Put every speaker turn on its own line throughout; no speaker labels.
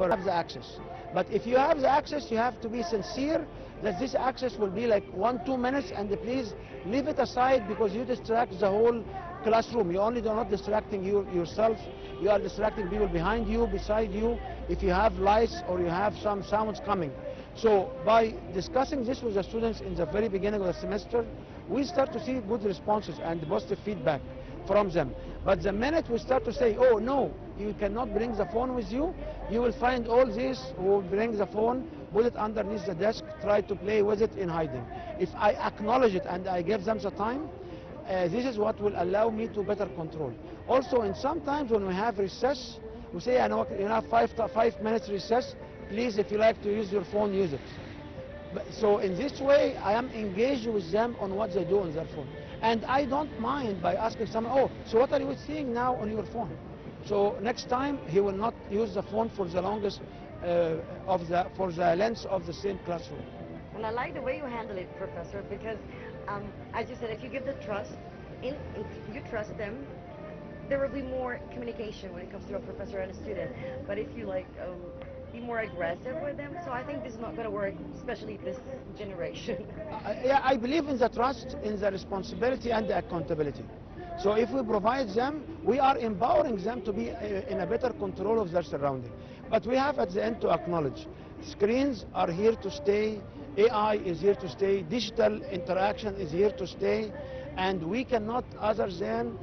over have the access. But if you have the access, you have to be sincere that this access will be like 1-2 minutes, and please leave it aside because you distract the whole classroom. You only are not distracting yourself, you are distracting people behind you, beside you, if you have lights or you have some sounds coming. So by discussing this with the students in the very beginning of the semester, we start to see good responses and positive feedback from them. But the minute we start to say, oh no, you cannot bring the phone with you, you will find all these who will bring the phone, put it underneath the desk, try to play with it in hiding. If I acknowledge it and I give them the time, this is what will allow me to better control. Also, in sometimes when we have recess, we say, I know you have 5 minutes recess, please, if you like to use your phone, use it. So in this way, I am engaged with them on what they do on their phone. And I don't mind by asking someone, oh, so what are you seeing now on your phone? So next time, he will not use the phone for the longest, for the length of the same classroom.
And I like the way you handle it, Professor, because as you said, if you give the trust, if you trust them, there will be more communication when it comes to a professor and a student. But if you like be more aggressive with them, so I think this is not going to work, especially this generation.
Yeah, I believe in the trust, in the responsibility and the accountability. So if we provide them, we are empowering them to be in a better control of their surrounding. But we have at the end to acknowledge, screens are here to stay, AI is here to stay, digital interaction is here to stay, and we cannot other than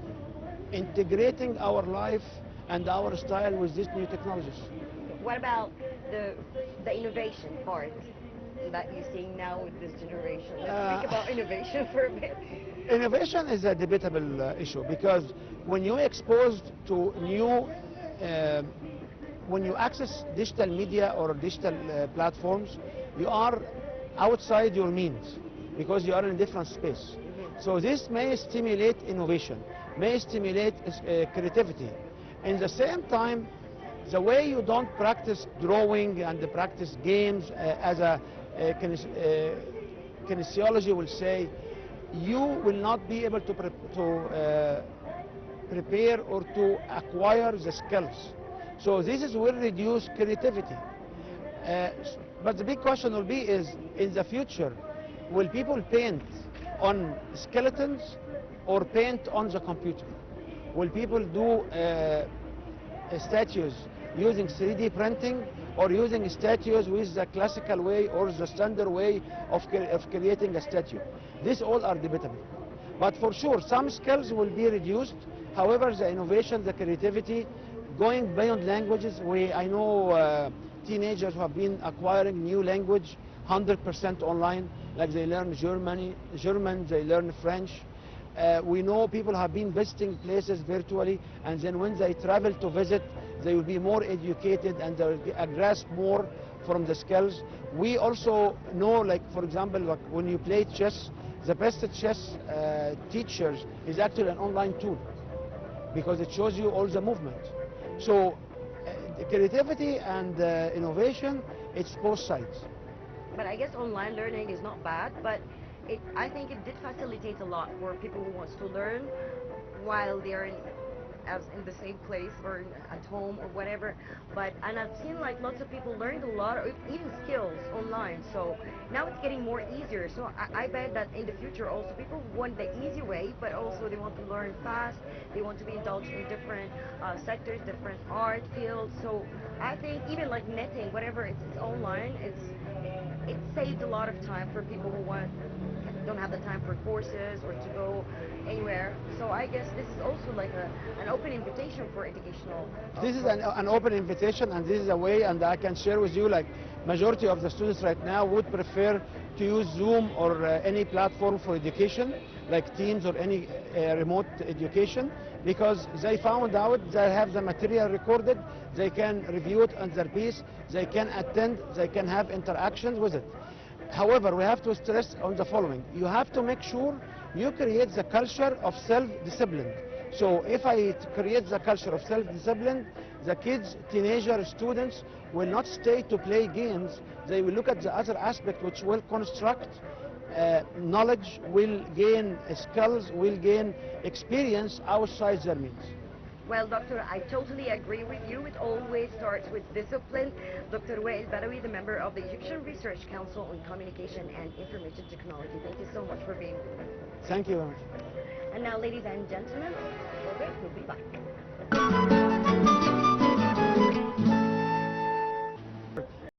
integrating our life and our style with these new technologies.
What about the innovation part that you're seeing now with this generation? Let's speak about innovation for a bit.
Innovation is a debatable issue, because when you exposed to new, when you access digital media or digital platforms, you are outside your means, because you are in a different space. So this may stimulate innovation, may stimulate creativity. In the same time, the way you don't practice drawing and practice games as a kinesiology will say, you will not be able to prepare or to acquire the skills. So this is will reduce creativity. But the big question will be is, in the future, will people paint on skeletons or paint on the computer? Will people do statues using 3D printing or using statues with the classical way or the standard way of creating a statue? These all are debatable. But for sure, some skills will be reduced. However, the innovation, the creativity, going beyond languages, I know teenagers who have been acquiring new language 100% online, like they learn German, they learn French. We know people have been visiting places virtually, and then when they travel to visit, they will be more educated and they will grasp more from the skills. We also know, like for example, like when you play chess, the best chess teachers is actually an online tool, because it shows you all the movement. So creativity and innovation, it's both sides.
But I guess online learning is not bad, but I think it did facilitate a lot for people who wants to learn while they're in the same place or at home or whatever. And I've seen like lots of people learned a lot, or even skills online. So now it's getting more easier. So I bet that in the future also people want the easy way, but also they want to learn fast. They want to be indulged in different sectors, different art fields. So I think even like knitting, whatever, it's online. It saved a lot of time for people who don't have the time for courses or to go anywhere. So I guess this is also like an open invitation for educational.
This is an open invitation, and this is a way, and I can share with you, like majority of the students right now would prefer to use Zoom or any platform for education, like Teams or any remote education, because they found out they have the material recorded, they can review it on their piece, they can attend, they can have interactions with it. However, we have to stress on the following. You have to make sure you create the culture of self-discipline. So if I create the culture of self-discipline, the kids, teenagers, students will not stay to play games. They will look at the other aspect which will construct knowledge, will gain skills, will gain experience outside their means.
Well, Doctor, I totally agree with you. It always starts with discipline. Dr. Wael Badawi, the member of the Egyptian Research Council on Communication and Information Technology. Thank you so much for being with me.
Thank you very much.
And now, ladies and gentlemen, we'll be back.